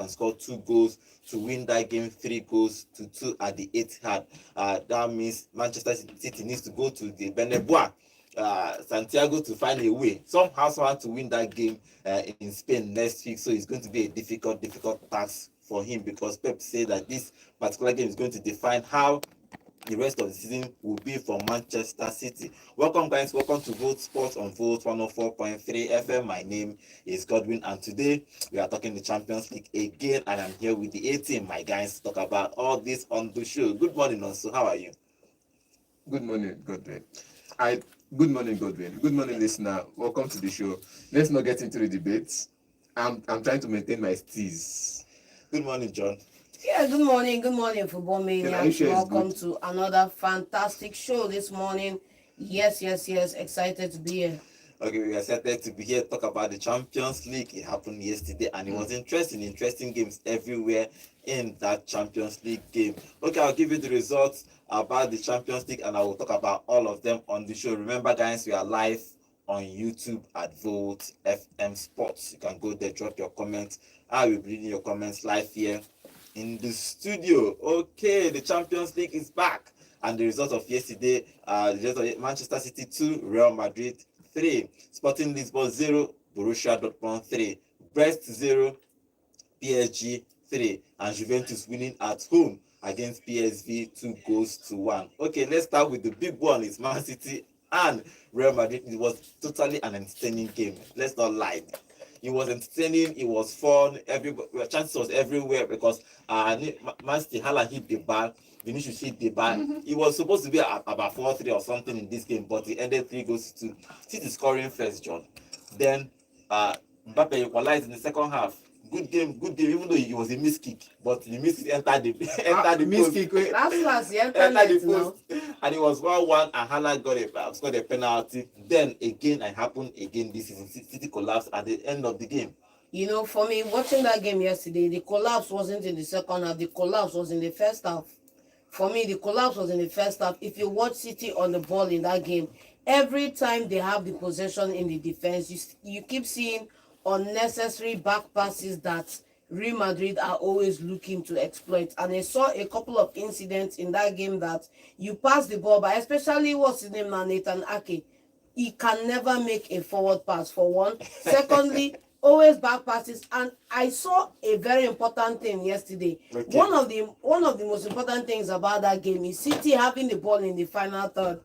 and score 2 goals to win that game 3 goals to 2 at the etihad. That means Manchester City needs to go to the Bernabeu, Santiago, to find a way somehow to win that game in Spain next week. So it's going to be a difficult task for him, because Pep said that this particular game is going to define how the rest of the season will be for Manchester City. Welcome, guys. Welcome to Vote Sports on Vote 104.3 FM. My name is Godwin, and today we are talking the Champions League again, and I'm here with the A team, my guys, to talk about all this on the show. Good morning, also. How are you? Good morning, Godwin. Good morning, Godwin. Good morning, listener. Welcome to the show. Let's not get into the debates. I'm trying to maintain my steez. Good morning, John. Yeah, good morning, football maniacs. Welcome to another fantastic show this morning. Yes, excited to be here. Okay, we are excited to be here to talk about the Champions League. It happened yesterday, and it was interesting games everywhere in that Champions League game. Okay, I'll give you the results about the Champions League, and I will talk about all of them on the show. Remember, guys, we are live on YouTube at Vote FM Sports. You can go there, drop your comments. I will be reading your comments live here in the studio. Okay, the Champions League is back, and the result of yesterday, the result of Manchester City 2, Real Madrid 3, Sporting Lisbon 0, Borussia Dortmund 3, Brest 0, PSG 3, and Juventus winning at home against PSV 2 goals to 1. Okay, let's start with the big one. It's Man City and Real Madrid. It was totally an entertaining game. Let's not lie. It was entertaining. It was fun. Chances was everywhere, because Man City, Haaland hit the ball. Vinicius hit the ball. It was supposed to be about 4-3 or something in this game, but it ended 3 goals to 2. City scoring first, John. Then Mbappe equalized in the second half. Good game, even though it was a miss kick, but the miss kick entered the miss post. kick. Last Entered the post, and it was 1-1, and Haaland scored a penalty. Then again, it happened again this season. City collapsed at the end of the game. You know, for me, watching that game yesterday, the collapse wasn't in the second half. The collapse was in the first half. For me, the collapse was in the first half. If you watch City on the ball in that game, every time they have the possession in the defense, you keep seeing unnecessary back passes that Real Madrid are always looking to exploit. And I saw a couple of incidents in that game that you pass the ball by, especially what's his name now, Nathan Ake. He can never make a forward pass, for one. Secondly, always back passes. And I saw a very important thing yesterday. Okay. One of the most important things about that game is City having the ball in the final third,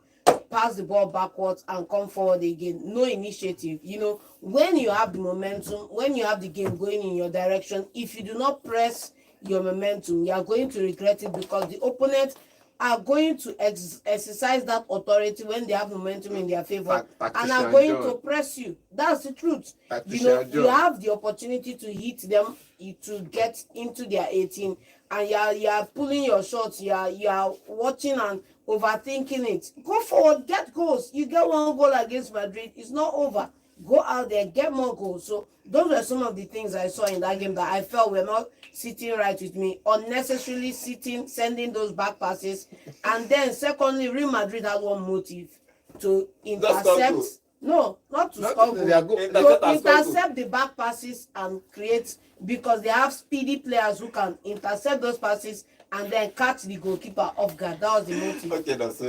pass the ball backwards and come forward again. No initiative. You know, when you have the momentum, when you have the game going in your direction, if you do not press your momentum, you are going to regret it, because the opponent are going to exercise that authority when they have momentum in their favor, and are going to press you. That's the truth. You know, you have the opportunity to hit them, to get into their 18, and you are pulling your shots. You are watching and overthinking it. Go forward, get goals. You get 1 goal against Madrid, it's not over. Go out there, get more goals. So those were some of the things I saw in that game that I felt were not sitting right with me. Unnecessarily sending those back passes. And then secondly, Real Madrid had one motive: to intercept. No, not to score goals. To intercept the back passes and create, because they have speedy players who can intercept those passes and then catch the goalkeeper off guard. That was the motive. Okay, no, so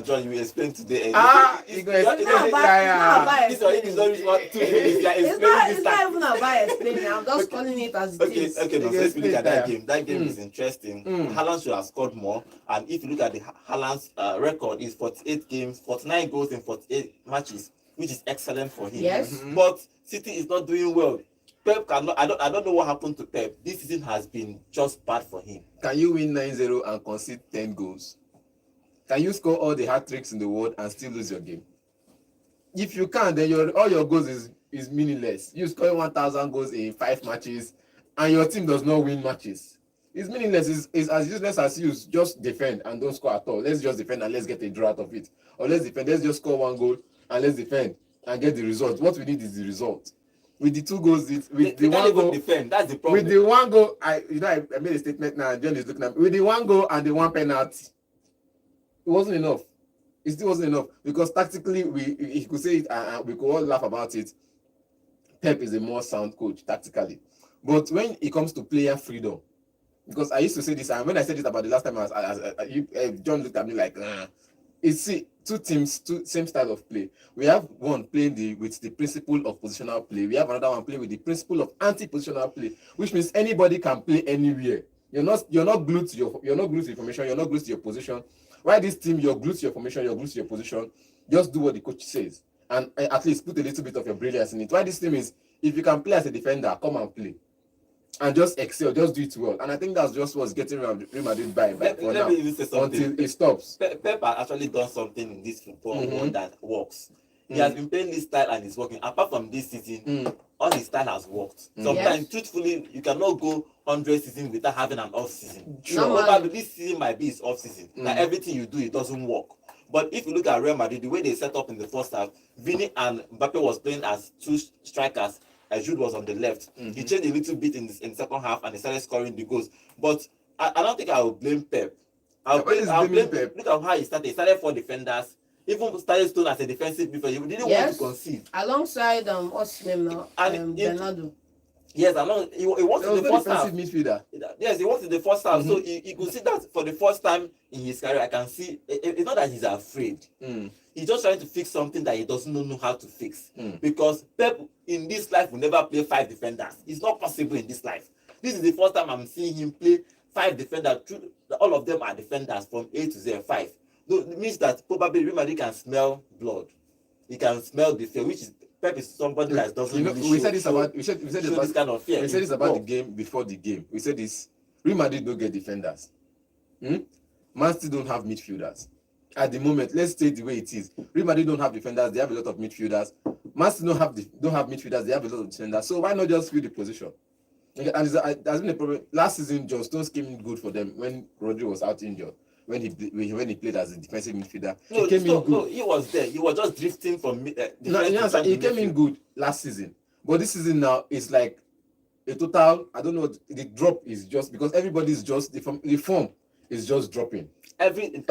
John, you explained today. It's not even about explaining. I'm just calling it as it is. Okay, no, so let's look at that game. That game is interesting. Haaland should have scored more. And if you look at the Haaland's record, is 48 games, 49 goals in 48 matches, which is excellent for him. Yes. But City is not doing well. Pep cannot. I don't know what happened to Pep. This season has been just bad for him. Can you win 9-0 and concede 10 goals? Can you score all the hat tricks in the world and still lose your game? If you can, then all your goals is meaningless. You score 1,000 goals in 5 matches, and your team does not win matches. It's meaningless. It's as useless as you just defend and don't score at all. Let's just defend and let's get a draw out of it. Or let's just score 1 goal and let's defend and get the result. What we need is the result. With the 2 goals, with the 1 goal, defend. That's the problem. With the 1 goal, I made a statement now. John is looking at me. With the 1 goal and the 1 penalty, it wasn't enough. It still wasn't enough, because tactically, he could say it, we could all laugh about it. Pep is a more sound coach tactically, But when it comes to player freedom, because I used to say this, and when I said this about the last time, John looked at me like, it's two teams, two same style of play. We have one playing with the principle of positional play. We have another one playing with the principle of anti-positional play, which means anybody can play anywhere. You're not glued to your formation. You're not glued to your position. Why this team, you're glued to your formation, you're glued to your position. Just do what the coach says, and at least put a little bit of your brilliance in it. Why this team is, if you can play as a defender, come and play. And just excel, just do it well. And I think that's just what's getting Real Madrid by for now, until it stops. Pep has actually done something in this football world that works. He has been playing this style and it's working. Apart from this season, all his style has worked. Sometimes, truthfully, you cannot go 100 seasons without having an off season. Probably this season might be his off season. Like everything you do, it doesn't work. But if you look at Real Madrid, the way they set up in the first half, Vini and Mbappe was playing as two strikers. Jude was on the left. He changed a little bit in the second half and he started scoring the goals. But I don't think I will blame Pep. I'll blame Pep. Look at how he started. He started 4 defenders. Even started Stone as a defensive midfielder. He didn't want to concede. Alongside what's his name now? Bernardo. Yes, he worked in the first half. Midfielder. Yes, he worked in the first half. So you could see that for the first time in his career, I can see it's not that he's afraid. He's just trying to fix something that he doesn't know how to fix. Because Pep in this life will never play 5 defenders. It's not possible in this life. This is the first time I'm seeing him play 5 defenders. All of them are defenders from A to Z, 5. So it means that probably Real Madrid can smell blood. He can smell the fear, which is Pep is somebody that doesn't really we said this about this kind of fear. We said this about the game before the game. We said this: Real Madrid don't get defenders. Man City don't have midfielders. At the moment, let's say the way it is. Real Madrid don't have defenders; they have a lot of midfielders. Man City don't have midfielders; they have a lot of defenders. So why not just fill the position? And there's been a problem. Last season, John Stones came in good for them when Rodri was out injured. When he played as a defensive midfielder, he came in good. No, he was there. He was just drifting from. He came in good last season, but this season now it's like a total. I don't know. The drop is just because everybody's just the form is just dropping. Even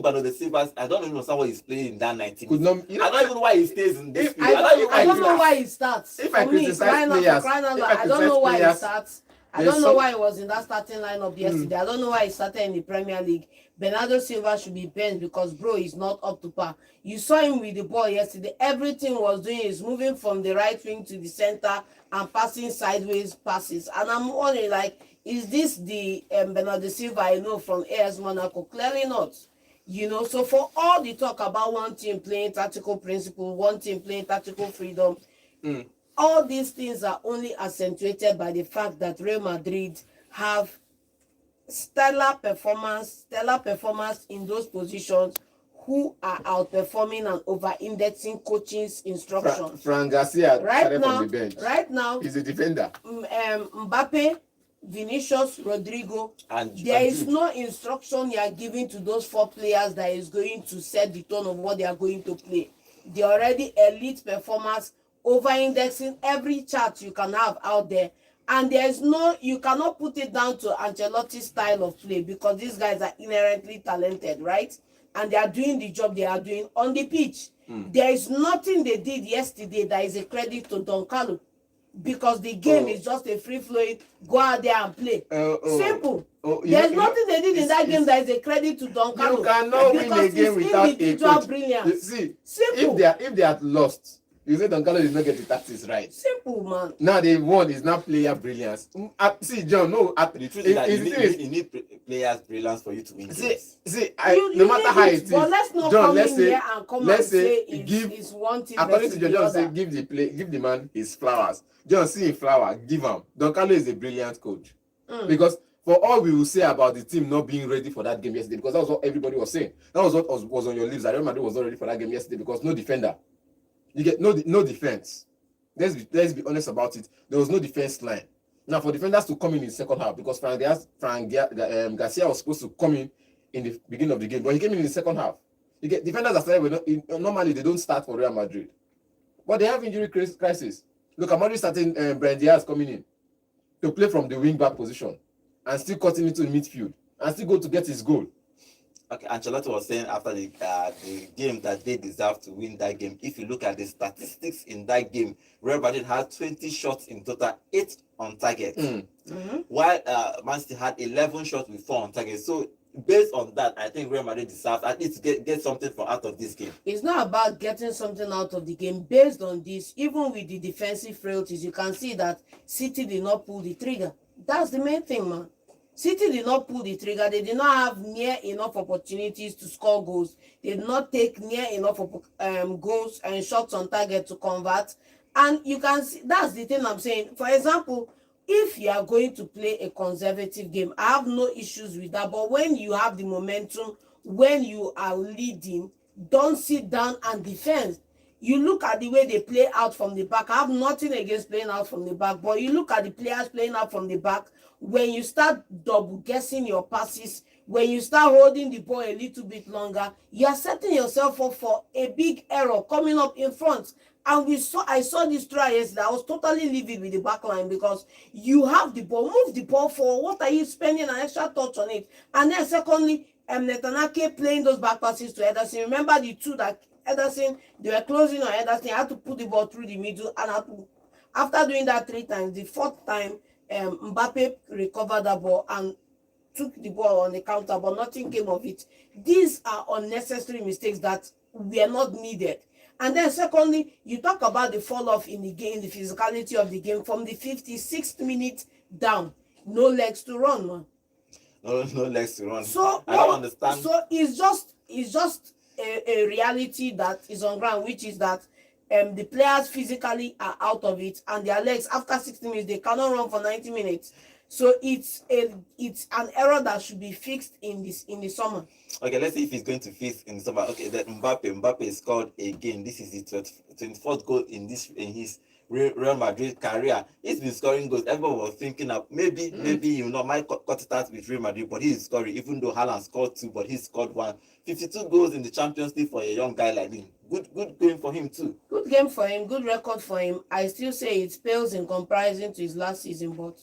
Bernardo Silva, I don't even understand why he's playing in that 19. I don't even know why he stays in this. I don't know why he starts. If I criticize players, I don't know why he starts. I don't know why he was in that starting lineup yesterday. I don't know why he started in the Premier League. Bernardo Silva should be benched because bro is not up to par. You saw him with the ball yesterday. Everything was doing is moving from the right wing to the center and passing sideways passes. And I'm wondering, like, is this the Bernardo Silva I know from AS Monaco? Clearly not. You know, so for all the talk about one team playing tactical principle, one team playing tactical freedom, all these things are only accentuated by the fact that Real Madrid have stellar performance in those positions who are outperforming and over-indexing coaching's instructions. Fran Garcia right now, from the bench. Right now, he's a defender. Mbappe, Vinicius, Rodrigo, there is no instruction you are giving to those 4 players that is going to set the tone of what they are going to play. They are already elite performers, over-indexing every chart you can have out there, and you cannot put it down to Ancelotti's style of play because these guys are inherently talented, right? And they are doing the job they are doing on the pitch. There is nothing they did yesterday that is a credit to Don Carlo because the game is just a free-flowing, go out there and play. Simple. There's nothing they did in that game that is a credit to Don Carlo. You cannot win a game without a coach. Brilliance. See, simple. if they had lost, you say Don Carlo did not get the tactics right. Simple, man. Now they won is not player brilliance. See, John, no. The truth is that you need players' brilliance for you to win. No matter how it is. But let's not John, come in here and come and say it's one team. According to John, say give the man his flowers. John, see him flower, give him. Don Carlo is a brilliant coach. Because for all we will say about the team not being ready for that game yesterday, because that was what everybody was saying. That was what was on your lips. Real Madrid was not ready for that game yesterday because no defender. You get no defense. Let's be honest about it. There was no defense line. Now for defenders to come in the second half, because Garcia was supposed to come in the beginning of the game, but he came in the second half. You get defenders that started normally they don't start for Real Madrid, but they have injury crisis. Look, I'm already starting Brand Diaz coming in to play from the wing back position and still cutting into the midfield and still go to get his goal. Okay, Ancelotti was saying after the game that they deserve to win that game. If you look at the statistics in that game, Real Madrid had 20 shots in total, 8 on target, while Man City had 11 shots with 4 on target. So based on that, I think Real Madrid deserves at least to get something from out of this game. It's not about getting something out of the game. Based on this, even with the defensive frailties, you can see that City did not pull the trigger. That's the main thing, man. City did not pull the trigger. They did not have near enough opportunities to score goals. They did not take near enough goals and shots on target to convert. And you can see, that's the thing I'm saying. For example, if you are going to play a conservative game, I have no issues with that. But when you have the momentum, when you are leading, don't sit down and defend. You look at the way they play out from the back. I have nothing against playing out from the back, but you look at the players playing out from the back. When you start double guessing your passes, when you start holding the ball a little bit longer, you are setting yourself up for a big error coming up in front. And I saw this try yesterday. I was totally livid with the back line because you have the ball, move the ball forward. What are you spending an extra touch on it? And then secondly, Netanyahu playing those back passes to Ederson. Remember the two that Ederson, they were closing on Ederson. I had to put the ball through the middle, and after doing that 3 times, the 4th time, Mbappe recovered the ball and took the ball on the counter, but nothing came of it. These are unnecessary mistakes that were not needed. And then secondly, you talk about the fall off in the game, the physicality of the game from the 56th minute down. No legs to run, man. No legs to run. So I don't understand. So it's just a reality that is on ground, which is that the players physically are out of it, and their legs after 60 minutes they cannot run for 90 minutes. So it's an error that should be fixed in the summer. Okay, let's see if he's going to fix in the summer. Okay, that Mbappe scored again. This is his 24th goal in his Real Madrid career. He's been scoring goals. Everyone was thinking of maybe you know might cut it out with Real Madrid, but he's scoring. Even though Haaland scored 2, but he scored 1. 52 goals in the Champions League for a young guy like him. Good game for him too. Good game for him. Good record for him. I still say it pales in comparison to his last season, but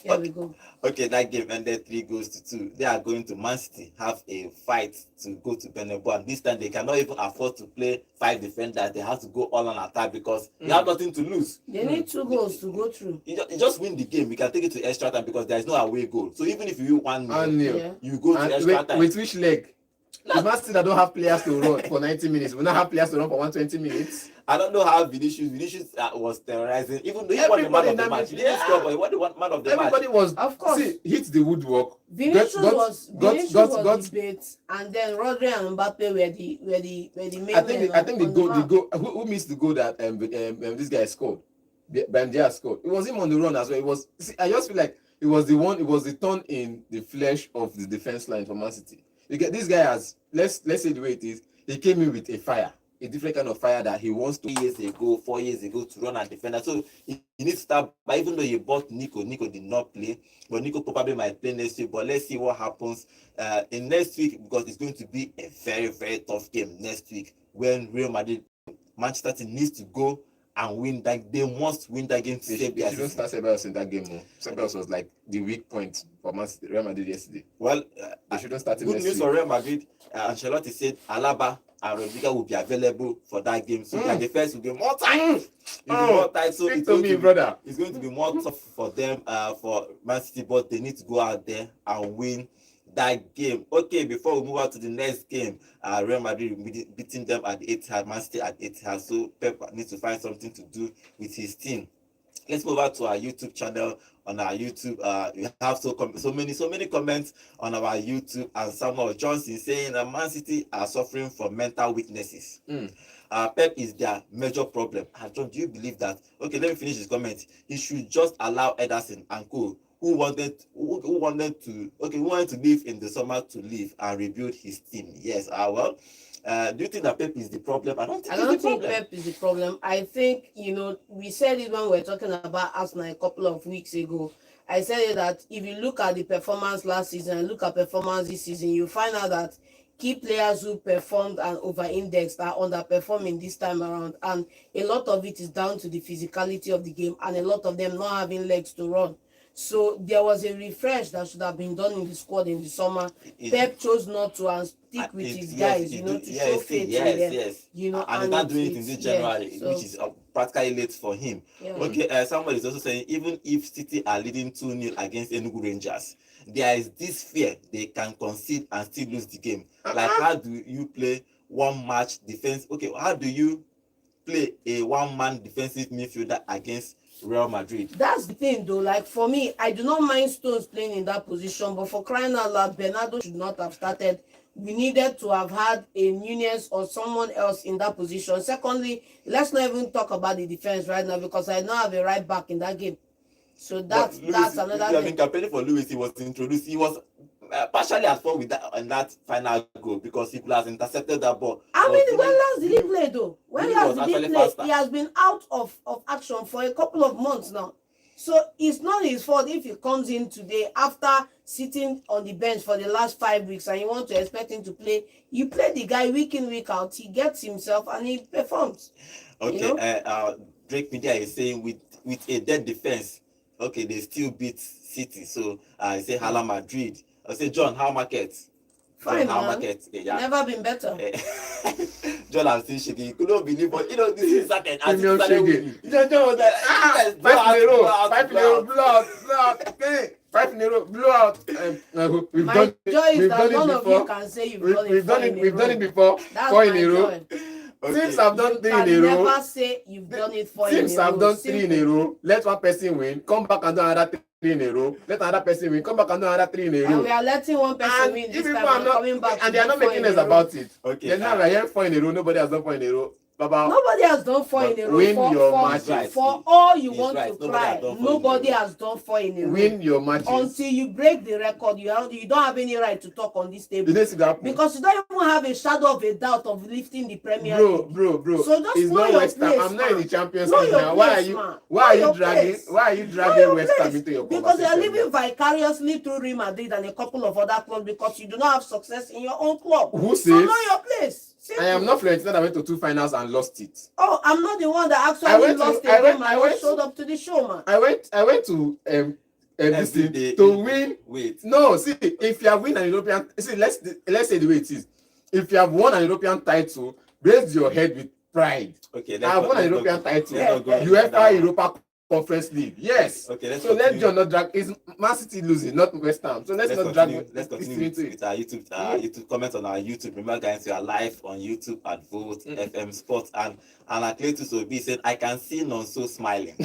here we go. Okay, that game ended 3-2. They are going to Man City have a fight to go to Bernabeu, and this time they cannot even afford to play 5 defenders. They have to go all on attack because they have nothing to lose. They need 2 goals to go through. You just win the game. We can take it to extra time because there is no away goal. So even if you win 1-0, you go to extra time. With which leg? The Man City that don't have players to run for 90 minutes. We not have players to run for 120 minutes. I don't know how Vinicius was terrorizing. Even though he was the man of the match, he didn't score, but he was the man of the match. Everybody was, of course, hit the woodwork. Vinicius was debate, and then Rodri and Mbappe were the main. I think the goal. Who missed the goal that this guy scored? Bandia scored. It was him on the run as well. It was. See, I just feel like it was the one. It was the thorn in the flesh of the defense line for Man City. You get this guy has let's say the way it is. He came in with a fire. A different kind of fire that he wants to 4 years ago to run and defender. So he needs to start. But even though he bought Nico did not play, but Nico probably might play next week. But let's see what happens in next week because it's going to be a very, very tough game next week when Real Madrid, Manchester City needs to go and win that. They must win that game to save their season. They shouldn't start Ceballos in that game. No. Ceballos was like the weak point for Real Madrid yesterday. Well, they shouldn't start him. Good news for Real Madrid. Ancelotti said Alaba and Rodrigo will be available for that game. So their defense will be more tight. More tight. So it's going to be more tough for them, for Man City, but they need to go out there and win that game. Okay, before we move on to the next game, Real Madrid will be beating them at the etihad, Man City at etihad. So Pep needs to find something to do with his team. Let's move over to our YouTube channel. On our YouTube, we have so many comments on our YouTube, and Samuel Johnson saying that Man City are suffering from mental weaknesses. Pep is their major problem. John, do you believe that? Okay, let me finish his comment. He should just allow Ederson and co who wanted to leave in the summer to leave and rebuild his team. Yes, do you think that Pep is the problem? I don't think Pep is the problem. I think, we said it when we were talking about Arsenal a couple of weeks ago. I said that if you look at the performance last season and look at performance this season, you find out that key players who performed and over-indexed are underperforming this time around. And a lot of it is down to the physicality of the game and a lot of them not having legs to run. So there was a refresh that should have been done in the squad in the summer. It- Pep chose not to and stick with his guys, to show faith in them. Yes. And And he's not doing it in this January, so, which is practically late for him. yeah. Okay, somebody is also saying even if City are leading 2-0 against Enugu Rangers, there is this fear they can concede and still lose the game. Like, how do you play one match defense? Okay, how do you play a one-man defensive midfielder against Real Madrid? That's the thing though. Like for me, I do not mind Stones playing in that position, but for crying out loud, Bernardo should not have started. We needed to have had a Nunez or someone else in that position. Secondly, let's not even talk about the defense right now because I now have a right back in that game. So that's another thing. I thing. mean, campaigning for Lewis, he was introduced. He was partially at fault with that on that final goal because he has intercepted that ball. How many when last did he play though? When Really last was did he actually play? faster. He has been out of action for a couple of months now. So it's not his fault if he comes in today after sitting on the bench for the last 5 weeks and you want to expect him to play. You play the guy week in, week out. He gets himself and he performs. Okay, You know? Drake Media is saying with a dead defense, okay, they still beat City. So I say Hala Madrid. I say John, how market? Fine, How man. market? Yeah. Never been better. John has still shaking. He couldn't believe, but this is certain. As he Premium started shaking. winning, John was like, Five in a row, 5 in a row, blowout. Okay, 5 in a row, blowout. We've My done joy is we've that done none it of you before. can say you've We've done done it. it. We've done it before. That's 4 in my a row. joy. Teams have done You 3 in a can row. never say you've done it for in Teams a have row. done 3 in a Simple. row. Let one person win. Come back and do another 3 in a row. Let another person win. Come back and do another 3 in a And row. we are letting one person And win if this people time are and not, coming back and to they are do not 4 making in us a row. about it. Okay, Then now we are hearing 4 in a row. Nobody has done 4 in a row. Baba, Nobody has done 4 in a row. Win your for, matches. Right. for all you He's want right. to Nobody has cry, done 4 in a nobody row. has done 4 in a row. win your matches. Until you break the record, you don't have any right to talk on this Did table. they see that happen? Because you don't even have a shadow of a doubt of lifting the Premier League. Bro. So just It's know not your West Ham. place, I'm not in man. the Champions Know League your now. Why are place, you? man. Why Know are you your dragging? place. Why are you Know dragging your West Ham place. into your Because you are conversation? living vicariously through Real Madrid and a couple of other clubs because you do not have success in your own club. Who So know says? your place. Simple. I am not Fiorentina that went to 2 finals and lost it. Oh, I'm not the one that I actually went to- lost I a went- game I and went not showed up to the show, man. I went to this Every thing day to in- win. Wait. No, see, if you have win an European, see, let's say the way it is. If you have won an European title, raise your head with pride. Okay, I have won an let's not European go- title. let's not go into UEFA that one. Europa Conference League. Yes. Okay, let's So let continue. John not drag. Is Man City losing, not West Ham. So let's not drag. Let's this continue thing into with it. our YouTube comment on our YouTube. Remember, guys, we are live on YouTube at Vote FM Sports, and Cletus Obi said, "I can see Nonso smiling."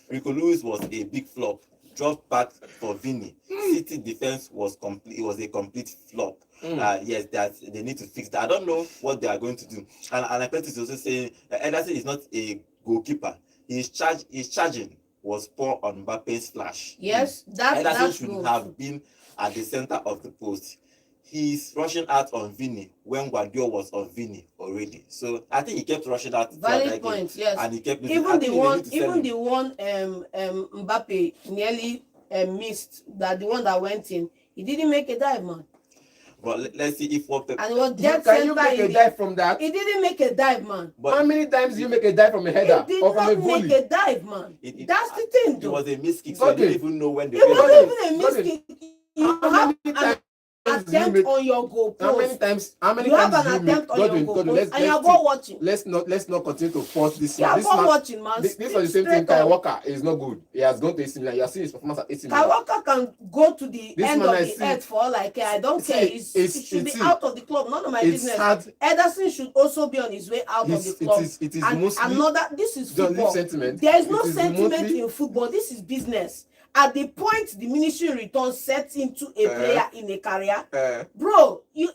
Rico Lewis was a big flop. Dropped back for Vini. City defense was complete. It was a complete flop. Yes, that they need to fix that. I don't know what they are going to do. And Cletus is also saying Ederson is not a goalkeeper. His charging was poor on Mbappe's flash. Yes, Ederson that's should good. have been at the center of the post. He's rushing out on Vini when Guardiola was on Vini already. So I think he kept rushing out. throughout Valid that game, point, yes. and he kept losing. I Even think the they one, need to sell him. Mbappe nearly missed, that the one that went in, he didn't make a dive, man. But let's see if what And it was dead Can you center. make a dive from that? He didn't make a dive, man. How many times do you make a dive from a header He did or from a not volley? make a dive, man. That's the thing, It though. was a miss kick, so I Okay. didn't even know when they It made wasn't it. even a Got it. mistake. You How have many an times do you attempt make? on your goal How many post. times? How many You have times an do you make? attempt on your goal Godwin, post, and you're ball watching. let's not continue to force this. You're This ball man, watching, man. this was the same thing. Straight Kai up. Walker is not good. He has gone to AC Milan. You are seeing his performance at AC Kai Milan. Walker can go to the This end man of I the see- earth for all I care. I don't see, care. He should be it's- out of the club. None of my It's business. sad. Ederson should also be on his way out of the club. It is And mostly another, this is John, leave football. sentiment. There is no It is sentiment mostly- in football. This is business. At the point diminishing return sets into a player in a career, bro, you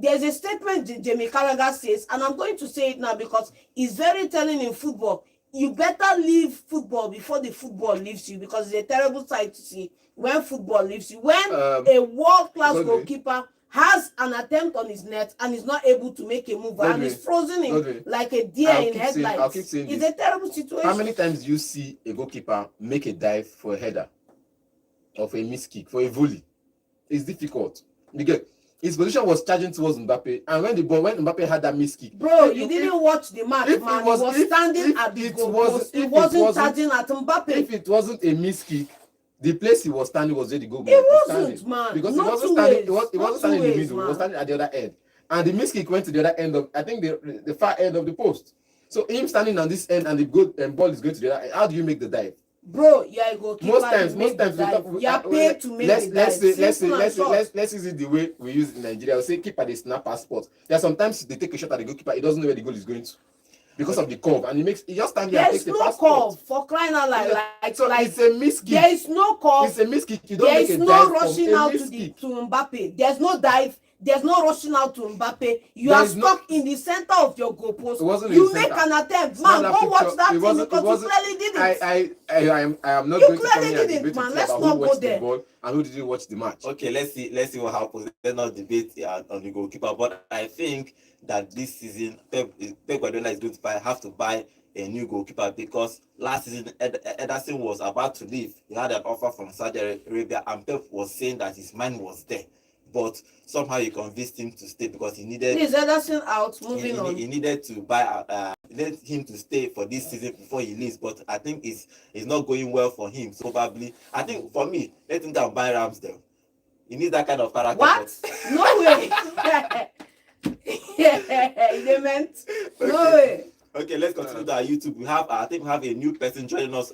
there's a statement Jamie Carragher says, and I'm going to say it now because it's very telling in football. You better leave football before the football leaves you, because it's a terrible sight to see when football leaves you. When a world-class Godwin. goalkeeper has an attempt on his net and is not able to make a move and Godwin. is frozen in Godwin. like a deer I'll in keep saying- headlights, I'll keep saying it's this. a terrible situation. How many times do you see a goalkeeper make a dive for a header, or for a miss kick, for a volley? It's difficult because his position was charging towards Mbappe, and when Mbappe had that miss kick, Bro, if you you- didn't watch the match, if it man. was- He was if- standing if at the it goal was- post. if He it wasn't wasn't- charging at Mbappe. if it wasn't a miss kick, The place he was standing was where the goal It was wasn't, standing. man. Because Not he wasn't two standing. ways. He Not wasn't standing two in the ways, middle. He man. was standing at the other end. And the miss kick went to the other end of, I think, the far end of the post. So him standing on this end and the goal and ball is going to the other end. How do you make the dive? Bro, yeah, goalkeeper. Most times, you are paid to make the dive. Let's use it the way we use it in Nigeria. We say keeper they snap passport. There are sometimes they take a shot at the goalkeeper. He doesn't know where the goal is going to because of the curve, and he just stand there and takes the There's no passport. curve for crying out loud. It's a miss kick. There is no curve. It's a miss kick. You don't There make is a no dive rushing from a out miss to kick. Mbappe. There's no dive. There's no rushing out to Mbappe. You There are is no- stuck in the center of your goal post. It wasn't in You the make center. an attempt, Snap man. that Go watch picture. that It thing wasn't- because it wasn't- you clearly did it. I am not You going to come clearly here and did it, debate with man. you Let's about not who go watched the there. ball and who didn't watch the match. Okay, let's see what happens. Let's not debate on the goalkeeper, but I think that this season Pep Guardiola is going to have to buy a new goalkeeper because last season Ederson was about to leave. He had an offer from Saudi Arabia, and Pep was saying that his mind was there, but somehow he convinced him to stay because he needed. Please, Ederson out. Moving on. He needed to buy. Let him to stay for this season before he leaves, but I think it's not going well for him. So probably, I think for me, let him go and buy Ramsdale. He needs that kind of character. What? No way. They meant no way. Okay, let's continue to our YouTube. I think we have a new person joining us.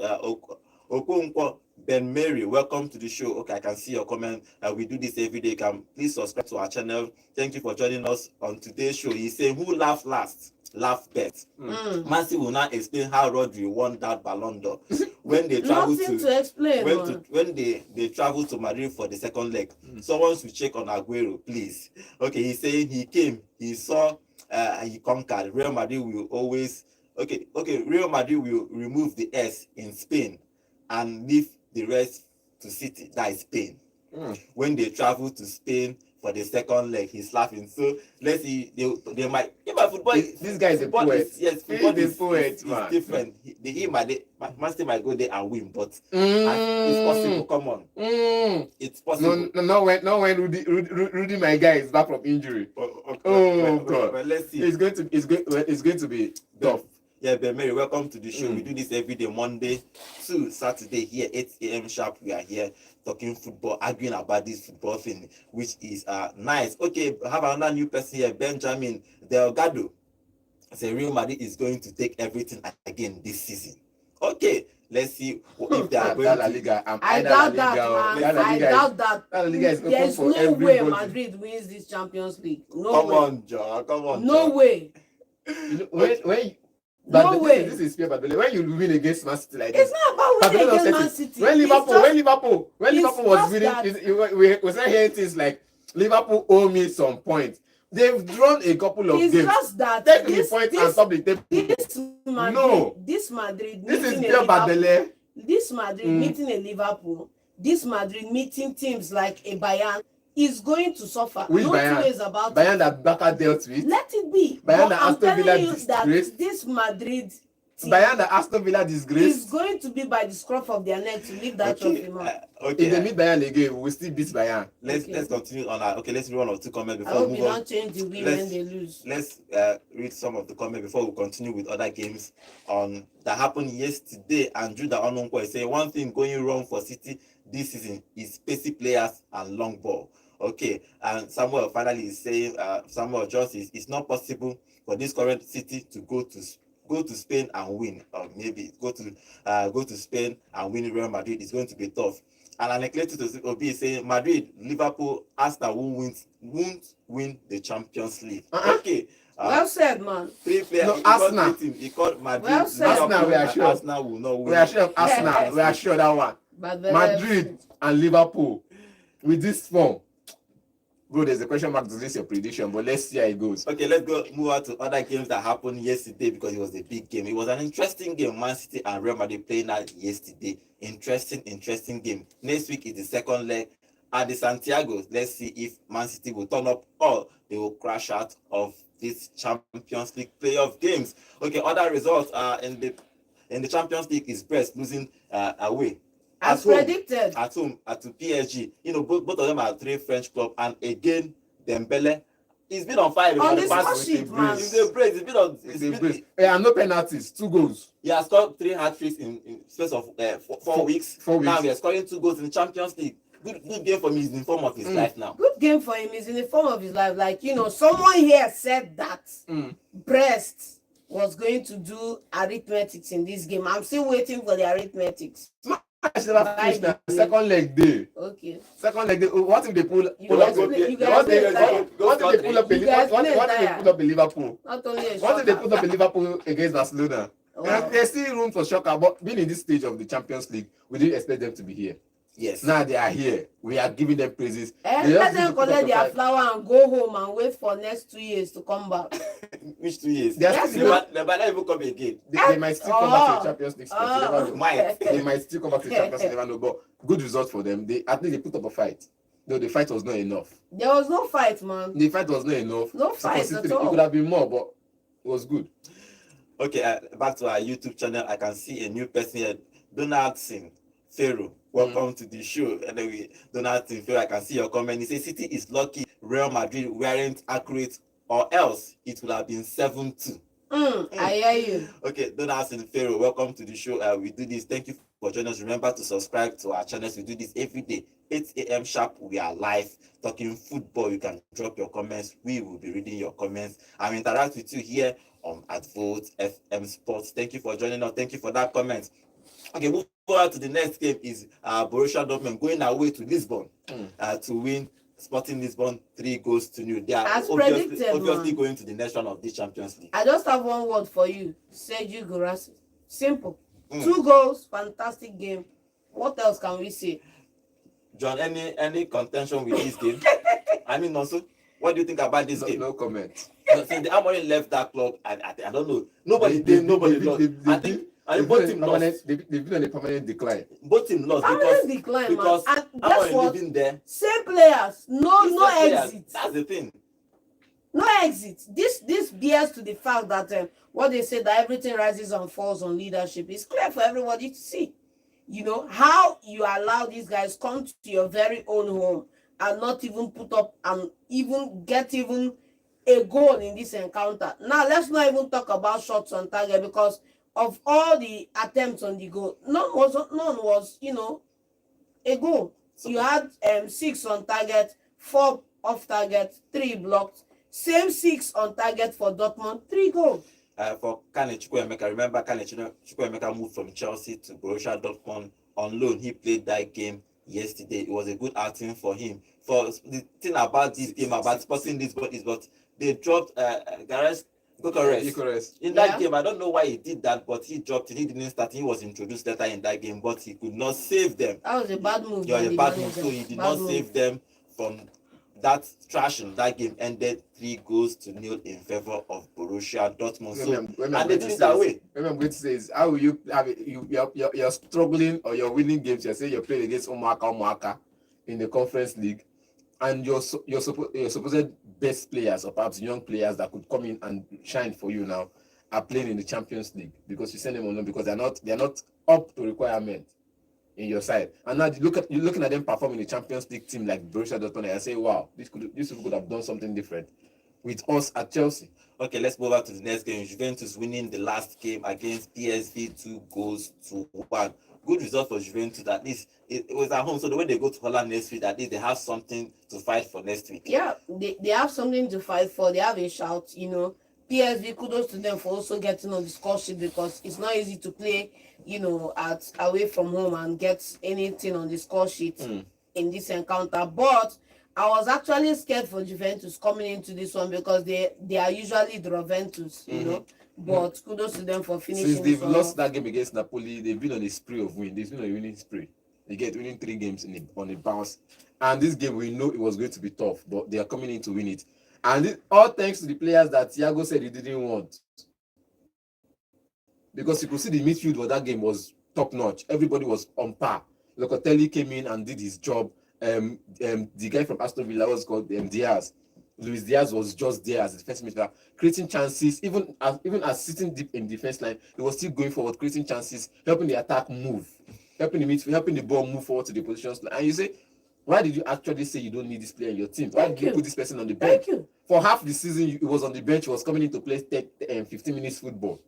Okonkwo Ben Mary, welcome to the show. Okay, I can see your comment. We do this every day. You can please subscribe to our channel. Thank you for joining us on today's show. He's saying, who laughed last? Laugh best. Mercy will now explain how Rodri won that Ballon d'Or when they traveled to explain. when they traveled to Madrid for the second leg. Someone should check on Aguero, please. Okay, he's saying he came, he saw, he conquered. Real Madrid will always Real Madrid will remove the S in Spain and leave the rest to City. That is Spain. When they travel to Spain for the second leg, he's laughing. So let's see, they might. Yeah, but football. This guy is a poet. Yes, football is poet, man. different. Man City might go there and win, but it's possible. Come on, it's possible. No, when Rudy, my guy, is back from injury. God. But let's see. It's going to be tough. Yeah, Ben Mary, welcome to the show. We do this every day, Monday to Saturday here, 8 a.m. sharp. We are here talking football, arguing about this football thing, which is nice. Okay, I have another new person here, Benjamin Delgado. Say Real Madrid is going to take everything again this season. Okay, let's see if they are going La to. Liga. I doubt that, man. I doubt that. La Liga is open There's for no way everybody. Madrid wins this Champions League. No Come way. on, Joe. Come on. No Joe. way. But way. This is pure Babylon. When you win against Man City like It's this, not about winning Babylon against Man upset it. City. When Liverpool was just winning, that- we started hearing things like Liverpool owe me some points. They've drawn a couple of It's games. just that Take the points and stop the table. this Madrid, No. this Madrid This is meeting a pure Liverpool, Babylon. this Madrid meeting a Liverpool, this Madrid meeting teams like a Bayern is going to suffer. Which No Bayern? two ways about Bayern it. that Baka dealt with. Let it be. Bayern But that I'm Aston telling Villa you that disgraced. this Madrid team Bayern that Aston Villa is disgraced. going to be by the scruff of their neck to leave that trophy, man. If they meet Bayern again, we will still beat Bayern. Let's continue on our. Okay, let's read one or two comments I before hope we you move on. don't change the win Let's- when they lose. Let's read some of the comments before we continue with other games on that happened yesterday. And Judah Ononkwo is saying one thing going wrong for City this season is pacey players and long ball. Okay, and Samuel finally is saying Samuel Jones it's not possible for this current City to go to Spain and win, or maybe go to Spain and win Real Madrid. It's going to be tough. And Anecleto to Obi is saying Madrid, Liverpool, Arsenal won't win the Champions League. Okay. Well said, man. 3 players. No, he called Arsenal. three teams. He called Madrid. Well said. Liverpool, Arsenal, we are and sure. Arsenal will not win. We are sure of Arsenal. Yes. We are sure that one. But the Madrid and Liverpool with this form. Bro, there's a question mark to this your prediction, but let's see how it goes. Okay, let's move on to other games that happened yesterday because it was a big game. It was an interesting game. Man City and Real Madrid playing out yesterday. Interesting game. Next week is the second leg at the Santiago. Let's see if Man City will turn up or they will crash out of this Champions League playoff games. Okay, other results in the Champions League is Brest losing away. As predicted. At home, at PSG. You know, both of them are 3 French clubs, and again, Dembele He's been on fire On for the the past score week. sheet, man. He's a brace. He's been on. It's a brace. And no penalties, 2 goals. He has scored 3 hat-tricks in space of 4 weeks. 4 weeks. Now he is scoring 2 goals in the Champions League. Good game for me. He's in form of his life now. Good game for him. He's in the form of his life. Like, you know, someone here said that Brest was going to do arithmetics in this game. I'm still waiting for the arithmetics. I should have finished now. Second leg day. Okay. Second leg day. What if they pull up? You guys What if they pull up a Liverpool? Not only a What if they shocker. put up a Liverpool against Barcelona? Wow. There's still room for shocker, but being in this stage of the Champions League, we didn't expect them to be here. Yes. Now they are here. We are giving them praises. And They let just need them to put up collect a their fight. flower and go home and wait for next 2 years to come back. Which 2 years? They are Yes, still, They might not even come again. they might still come back to the Champions League. Oh. You never know. Might. They might still come back to the Champions League. You never know. But good result for them. At least they put up a fight. Though the fight was not enough. There was no fight, man. The fight was not enough. No fight at consistently, all. it could have been more, but it was good. Okay, back to our YouTube channel. I can see a new person here, Donaldson Pharaoh. Welcome to the show. Anyway, Donaldson Pharaoh, I can see your comment. He says City is lucky Real Madrid weren't accurate, or else it would have been 7-2. I hear you. Okay, Donaldson Pharaoh, welcome to the show. We do this. Thank you for joining us. Remember to subscribe to our channels. We do this every day, 8 a.m. sharp. We are live talking football. You can drop your comments. We will be reading your comments and interact with you here at Vote FM Sports. Thank you for joining us. Thank you for that comment. Okay, moving on to the next game is Borussia Dortmund going away to Lisbon to win Sporting Lisbon 3-0. They are As obviously predicted, going to the next round of the Champions League. I just have one word for you. Sergio Gurasi. Simple. 2 goals, fantastic game. What else can we say? John, any contention with this game? I mean, also, what do you think about this game? No comment. Since the Amorim left that club, I don't know. Nobody lost. I think both teams lost. They've been on a permanent decline. Both teams lost Permanent decline, because man. And guess Amorim what? living there. Same players. No Players. exit. That's the thing. No exit. This bears to the fact that what they say that everything rises and falls on leadership is clear for everybody to see. You know how you allow these guys come to your very own home and not even put up and even get a goal in this encounter. Now let's not even talk about shots on target, because of all the attempts on the goal, none was a goal. You had 6 on target, 4 off target, 3 blocked. Same 6 on target for Dortmund, 3 goals. For Kane Chukwuemeka, remember Kane Chukwuemeka moved from Chelsea to Borussia Dortmund on loan. He played that game yesterday. It was a good outing for him. For the thing about this game, about Sporting Lisbon, is but they dropped Gyökeres. In that game, I don't know why he did that, but he dropped it. He didn't start. He was introduced later in that game, but he could not save them. That was a bad move. Yeah, a bad move. So he did not save them from that thrashing. That game ended 3-0 in favor of Borussia Dortmund. So, and they did it that way. What I'm going to say is, how will you have it? You're struggling, or you're winning games. You're saying you're playing against Umuaka in the Conference League, and your supposed best players, or perhaps young players that could come in and shine for you now, are playing in the Champions League because you send them on loan because they're not up to requirement in your side. And now you're looking at them performing in the Champions League team like Borussia Dortmund, and say, wow, this could have done something different with us at Chelsea. Okay, let's move on to the next game. Juventus winning the last game against PSV 2-1. Good result for Juventus. At least it was at home. So the way they go to Holland next week, at least they have something to fight for next week. Yeah, they have something to fight for. They have a shout, PSV, kudos to them for also getting on the score sheet, because it's not easy to play, at away from home and get anything on the score sheet in this encounter. But I was actually scared for Juventus coming into this one, because they are usually the Juventus, But kudos to them for finishing. Since they've lost that game against Napoli, they've been on a spree of win. They've been on a winning spree. They get winning 3 games on a bounce. And this game, we know it was going to be tough, but they are coming in to win it. And all thanks to the players that Thiago said he didn't want. Because you could see the midfield for that game was top notch. Everybody was on par. Locatelli came in and did his job. The guy from Aston Villa was called Diaz. Luis Diaz was just there as the defense midfielder, creating chances. Even as sitting deep in the defense line, he was still going forward, creating chances, helping the attack move, helping the midfield, helping the ball move forward to the positions. And you say, Why did you actually say you don't need this player in your team? Why Thank did you you. put this person on the bench? Thank you. For half the season, he was on the bench. He was coming in to play 15 minutes football.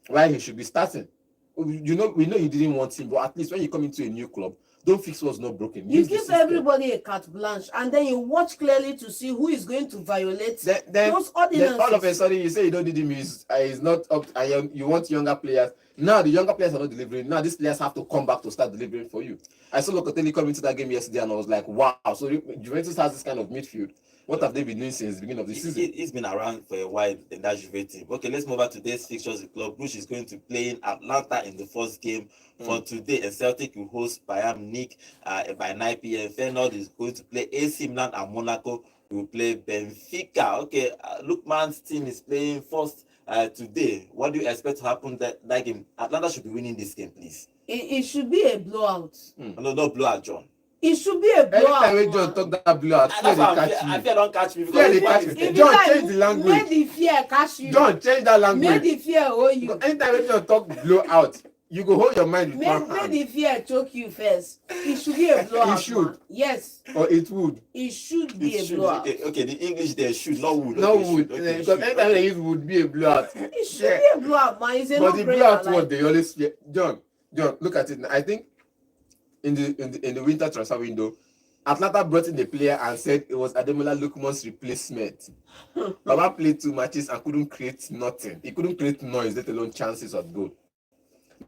Why he should be starting? We know you didn't want him, but at least when you come into a new club, don't fix what's not broken. You Use the give system. everybody a carte blanche, and then you watch clearly to see who is going to violate those Then ordinances. all of a sudden you say you don't need him. He's not up. You want younger players. Now the younger players are not delivering. Now these players have to come back to start delivering for you. I saw Locatelli come into that game yesterday, and I was like, wow. So Juventus has this kind of midfield. What have they been doing since the beginning of the season? He's been around for a while in that Juve team. Okay, let's move on to today's fixtures. The Club Brugge is going to play in Atlanta in the first game for today, and Celtic will host Bayern Munich by 9 p.m. Feyenoord is going to play AC Milan, and Monaco will play Benfica. Okay, Lookman's team is playing first today. What do you expect to happen that game? Atlanta should be winning this game, please. It should be a blowout. No, not blowout, John. It should be a blowout. Anytime when John talk that blowout, fear I fear don't catch me Fear because they catch me. If John, you change the language. Make the fear catch you. John, change that Make language. the fear hold you. Anytime when John talk blowout, you go hold your mind with one Make hand. the fear choke you first. It should be a blowout. It should. Man. Yes, Or it would. it should be it a should. blowout. Okay, the English there should, not would. No Okay, would. should. Okay, Because should. anytime they use would be a blowout. It should be a blowout, man. It's a But the no-brainer, blowout like- what they always fear. John, look at it now. I think in the winter transfer window, Atlanta brought in the player and said it was Ademola Lookman's replacement. Baba played 2 matches and couldn't create nothing. He couldn't create noise, let alone chances of goal.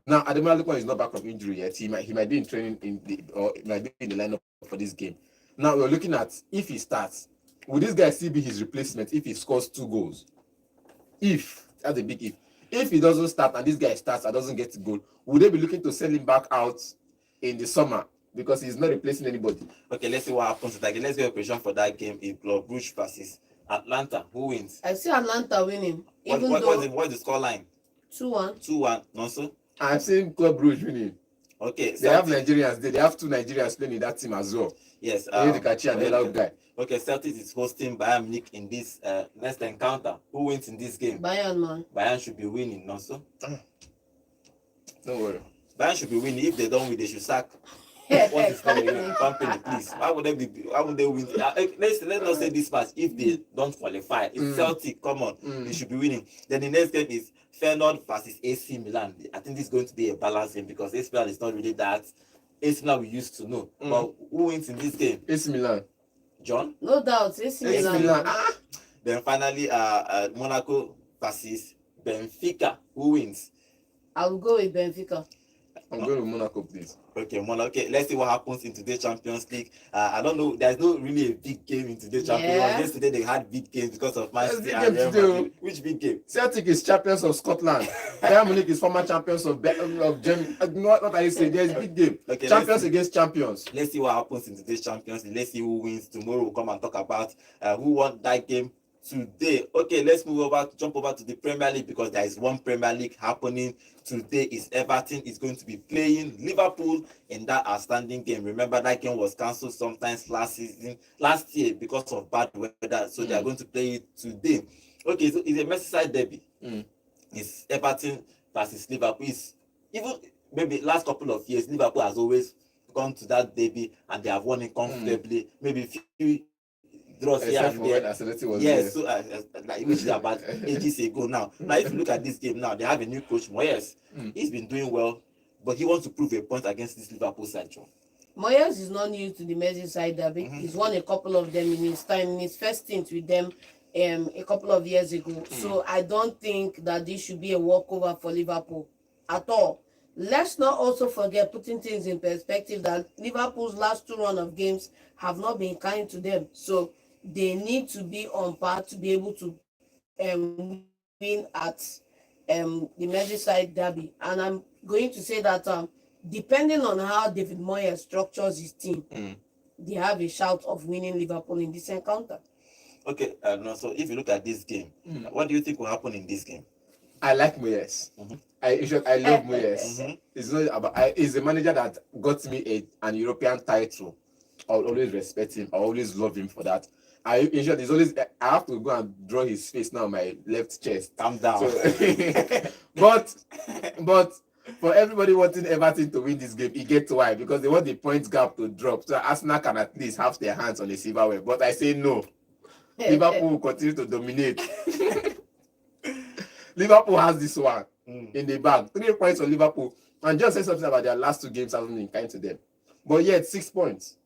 Now Ademola Lookman is not back from injury yet. He might be in training or he might be in the lineup for this game. Now we're looking at if he starts, will this guy still be his replacement if he scores 2 goals? If that's a big if. If he doesn't start and this guy starts and doesn't get a goal, would they be looking to sell him back out in the summer because he's not replacing anybody? Okay, let's see what happens to that game. Let's get a prediction for that game in Club Brugge versus Atlanta. Who wins? I see Atlanta winning, even What's though the score line? 2-1. 2-1, no so? I've seen Club Brugge winning. Okay, They have Nigerians there. They have 2 Nigerians playing in that team as well. yes. Kachi and the other guy. Okay, Celtic is hosting Bayern Munich in this next encounter. Who wins in this game? Bayern, man. Bayern should be winning, no so? Don't worry. Bayern should be winning. If they don't win, they should sack. What is company, please? Why would they win? Let's not say this match. If they don't qualify, it's Celtic. Come on, they should be winning. Then the next game is Feyenoord versus AC Milan. I think this is going to be a balanced game because AC Milan is not really that AC Milan we used to know. But who wins in this game? AC Milan. John. No doubt, AC AC Milan. Milan. Then finally, Monaco versus Benfica. Who wins? I will go with Benfica. I'm going with Monaco, please. Okay, Okay, let's see what happens in today's Champions League. I don't know. There's no really a big game in today's Champions League. Yeah. Yesterday they had big games because of Man There's City big and Real games too. Madrid. Which big game? Celtic is champions of Scotland. Bayern Munich is former champions of Germany. What are you saying? There's a big game. Okay, Champions against champions. Let's see what happens in today's Champions League. Let's see who wins. Tomorrow we'll come and talk about who won that game today. Okay, let's jump over to the Premier League because there is one Premier League happening today. Is Everton is going to be playing Liverpool in that outstanding game. Remember that game was cancelled sometimes last year because of bad weather. So they are going to play it today. Okay, so it's a Merseyside derby. It's Everton versus Liverpool. It's even maybe last couple of years Liverpool has always gone to that derby and they have won it comfortably. Maybe few draws here Except and for when there. Ancelotti was Yes, there. so like which is about ages ago now. Now, if you look at this game now, they have a new coach, Moyes. He's been doing well, but he wants to prove a point against this Liverpool side. John. Moyes is not new to the Merseyside derby. He's won a couple of them in his time, in his first stint with them a couple of years ago. So I don't think that this should be a walkover for Liverpool at all. Let's not also forget, putting things in perspective, that Liverpool's last 2 run of games have not been kind to them. So they need to be on par to be able to win at the Merseyside derby. And I'm going to say that depending on how David Moyes structures his team, they have a shout of winning Liverpool in this encounter. Okay, no, so if you look at this game, what do you think will happen in this game? I like Moyes. I love Moyes. It's not about. He's a manager that got me an European title. I'll always respect him. I always love him for that. In short, there's always. I have to go and draw his face now on my left chest. Calm down. So, but For everybody wanting Everton to win this game, it gets why, because they want the point gap to drop, so Arsenal can at least have their hands on the silverware. But I say no. Liverpool will continue to dominate. Liverpool has this one in the bag. 3 points for Liverpool. And just say something about their last 2 games haven't been kind to them. But yet 6 points.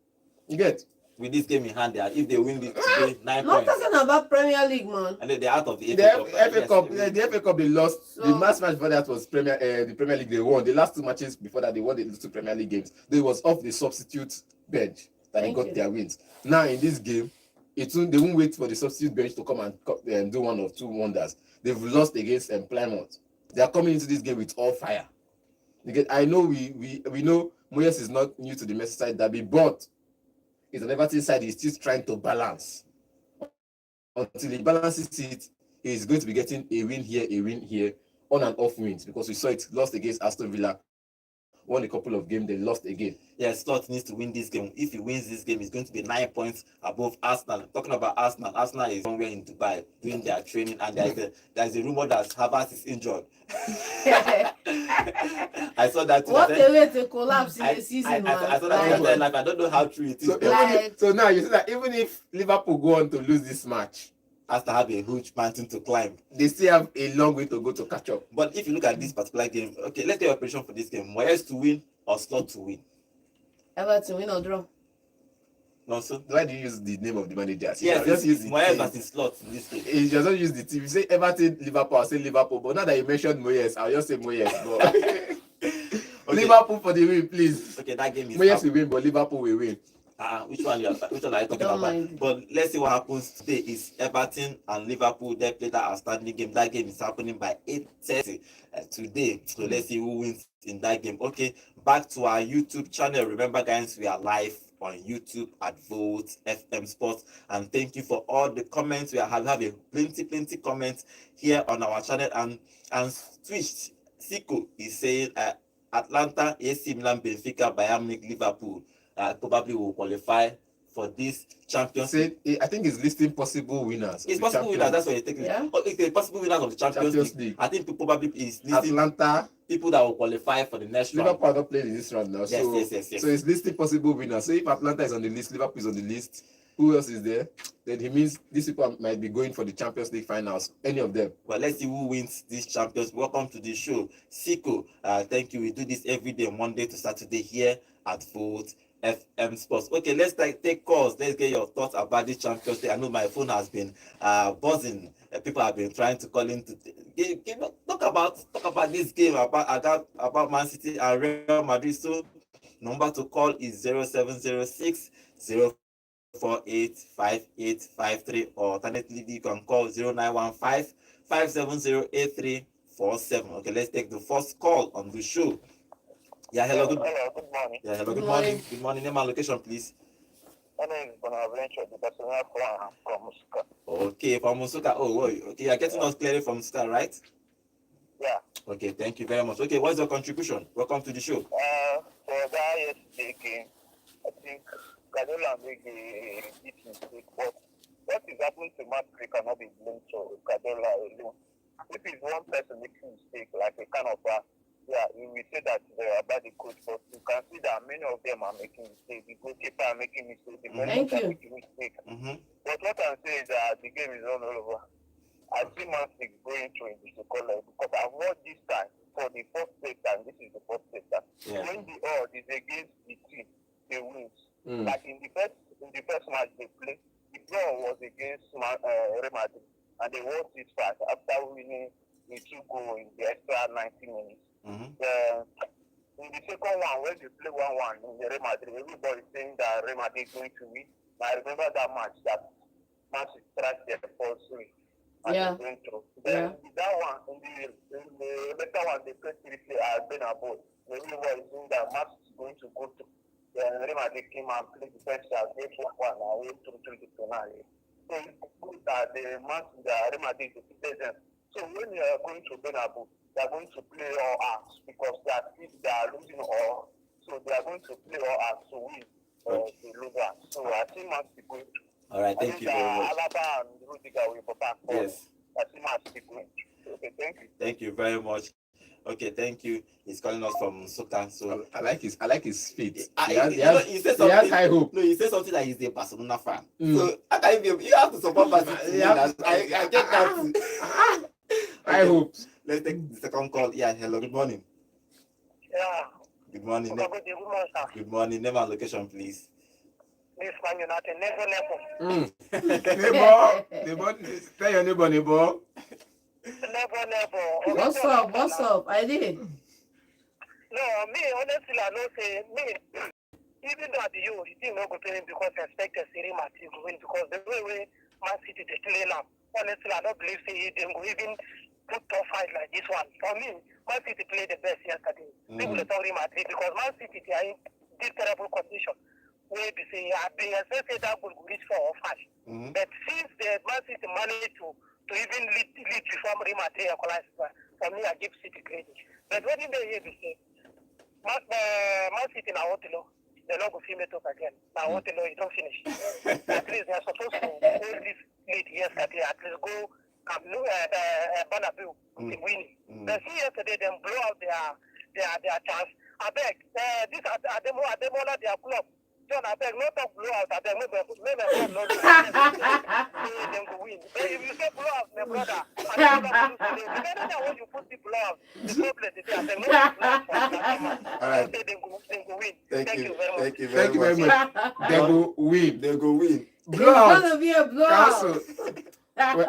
You get? With this game in hand, if they win this today, 9 Not points. talking about Premier League, man. And then they're out of the The FA Cup, the FA Cup they lost. So- The last match before that was the Premier League they won. The last 2 matches before that they won the 2 Premier League games. They was off the substitute bench that they Thank got you. their wins. Now in this game, they won't wait for the substitute bench to come and do 1 or 2 wonders. They've lost against Plymouth. They are coming into this game with all fire. I know we know Moyes is not new to the Merseyside derby, but it's an Everton side he's still trying to balance. Until he balances it, he's going to be getting a win here, on and off wins, because we saw it lost against Aston Villa, won a couple of games, they lost again. Yes, Slot needs to win this game. If he wins this game, it's going to be 9 points above Arsenal. Talking about Arsenal is somewhere in Dubai doing their training, and there's a rumor that Havertz is injured. I saw that. What a way to collapse in I the season, I man. saw that in life. I don't know how true it is. So now you see that even if Liverpool go on to lose this match, Arsenal have a huge mountain to climb. they still have a long way to go to catch up. But if you look at this particular game, okay, let's get your prediction for this game. Moyes to win or Slot to win? Everton win or draw? No, so Why do you use the name of the manager? yes, just use the Moyes team. versus Slot in this game. You just don't use the team. You say Everton, Liverpool, I'll say Liverpool. But now that you mentioned Moyes, I'll just say Moyes. But Okay. Liverpool for the win, please. Okay, that game is Moyes will win, but Liverpool will win. which one are you talking Don't about? mind. But let's see what happens today. Is Everton and Liverpool, they play that outstanding game. That game is happening by 8:30 today. So let's see who wins in that game. Okay, back to our YouTube channel. Remember, guys, we are live on YouTube at Vote FM Sports, and thank you for all the comments. We have a plenty comments here on our channel, and switched. Siko is saying Atlanta, AC Milan, Benfica, Bayern Munich, Liverpool probably will qualify for this Champions League. I think it's listing possible winners. It's possible winners. That's what you're taking. Yeah. Okay, possible winners of the Champions League. I think probably is listing Atlanta, people that will qualify for the next round. Liverpool are not playing in this round now. Yes. So it's listing possible winners. So if Atlanta is on the list, Liverpool is on the list, who else is there? Then it means these people might be going for the Champions League finals. Any of them. Well, let's see who wins this Champions. Welcome to the show, Siko. Thank you. We do this every day, Monday to Saturday here at Vote FM Sports. Okay, let's take calls. Let's get your thoughts about the Champions League. I know my phone has been buzzing. People have been trying to call in to talk about this game, about Man City and Real Madrid. So number to call is 0706 0485853, or alternatively you can call 0915 5708347. Okay, let's take the first call on the show. Yeah, hello, good morning. Yeah, hello, Good good morning. Good morning. Name and location, please. My name is Bonaventure, the personal from Muska. Okay, from Musuka. Oh, okay, you're getting us clearly from Star, right? Yeah. Okay, thank you very much. Okay, what's your contribution? Welcome to the show. For that yesterday game, I think Guardiola made a big mistake, but what is happening to Madrid cannot be blamed to Guardiola alone. If it's one person making mistake, like a kind of we will say that they are about the coach, but you can see that many of them are making mistakes. The goalkeeper are making mistakes, the Thank are you. making mistakes. Mm-hmm. But what I'm saying is that the game is all over. I see Man City going through in the color, because I've watched this time for the first place, and this is the first place. Yeah. When the odd is against the team, they win. Mm. Like in the first match they played, the draw was against Real Madrid, and they won 6-5 after winning the 2 goals in the extra 90 minutes. Mm-hmm. In the second one, when they play 1-1 in the Real Madrid, everybody saying that Real Madrid is going to win. I remember that match, that match is tracked their first win. And Yeah. they went through. Then that one, in the later one, they played 3-3 at Benabod. Everybody saying that match is going to go through. Then Real Madrid came and played defense as they 1-1 and went through 3-9. So it's good that the match that Real Madrid defeated them. So when you are going to Benabod, they are going to play all out, because they are losing all. So they are going to play all out to win the loser. So I think Man City going to. All right, thank you very much. Alaba and Rudiger will go back. Yes. I think Man City going to. Okay, thank you. Thank you very much. Okay, thank you. He's calling us from Soka. So I like his feet. he He has high hope. No, he said something that he's a Barcelona fan. Mm. So I can't even, you have to support Barcelona. I get that too. High hopes. Let's take the second call. Yeah, hello, good morning. Yeah. Good morning. Okay, good morning, sir. Good morning. Name and location, please. This man United, never. Neighbor, tell your neighbor. Never. What's up? I did. No, me, honestly, I know say, me, even though at the Euro, the team not go play because I expected Serie A to win because the way Man City they play now, honestly, I don't believe say they will even put tough fight like this one. For me, Man City played the best yesterday. People are talking Madrid because Man City they are in this terrible condition. Where they say, I've been expecting that goal to reach 4 or 5. But since the Man City managed to even lead before Real Madrid equalized, for me, I give City credit. But when they hear they say, Man City now want to know, they're not going to film it up again. Now want to know, you don't finish. At least they're supposed to hold this lead yesterday, at least go Bernabeu to win. But see yesterday, them blow out their chance. I beg, this Ademola, their club. John, I beg, no talk blow out. I beg, maybe them go win. But if you say blow out, my brother, depending on when you put the blow out, the problem is I beg, no blow out. All right. They go win. Thank you very much. Thank you very much. They go win. They go win. It's gonna be a blowout. Cancel. Well,